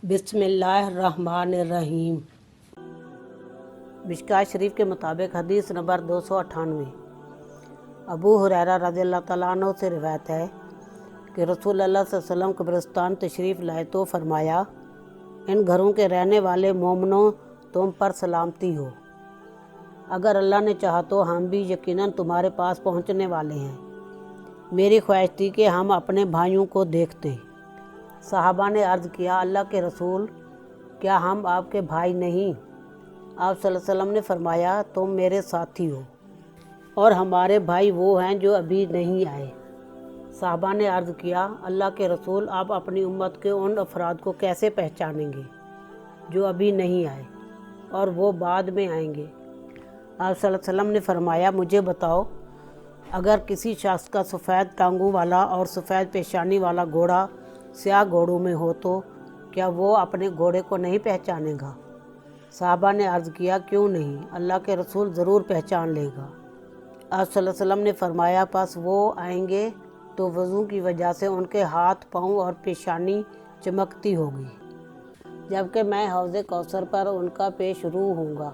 बिस्मिल्लाहिर्रहमानिर्रहीम। मिशकात शरीफ के मुताबिक हदीस नंबर 298 अबू हुरैरा रज़ियल्लाहु तआला अन्हु से रिवायत है कि रसूल अल्लाह सल्लल्लाहु अलैहि वसल्लम कब्रिस्तान तशरीफ़ लाए तो फरमाया, इन घरों के रहने वाले मोमिनों, तुम पर सलामती हो। अगर अल्लाह ने चाहा तो हम भी यकीनन तुम्हारे पास पहुंचने वाले हैं। मेरी ख्वाहिश थी कि हम अपने भाइयों को देखते। सहाबा ने अर्ज़ किया, अल्लाह के रसूल, क्या हम आपके भाई नहीं? आप सल्लल्लाहु अलैहि वसल्लम ने फरमाया, तुम मेरे साथी हो और हमारे भाई वो हैं जो अभी नहीं आए। सहाबा ने अर्ज़ किया, अल्लाह के रसूल, आप अपनी उम्मत के उन अफराद को कैसे पहचानेंगे जो अभी नहीं आए और वो बाद में आएंगे? आप सल्लल्लाहु अलैहि वसल्लम ने फरमाया, मुझे बताओ, अगर किसी शख्स का सफ़ेद टांगों वाला और सफ़ेद पेशानी वाला घोड़ा स्याह घोड़ों में हो तो क्या वो अपने घोड़े को नहीं पहचानेगा? साहबा ने अर्ज़ किया, क्यों नहीं, अल्लाह के रसूल ज़रूर पहचान लेगा। आप सल्लल्लाहु अलैहि वसल्लम ने फरमाया, पास वो आएंगे तो वज़ू की वजह से उनके हाथ, पाँव और पेशानी चमकती होगी, जबकि मैं हौज़े कौसर पर उनका पेश रू हूँगा।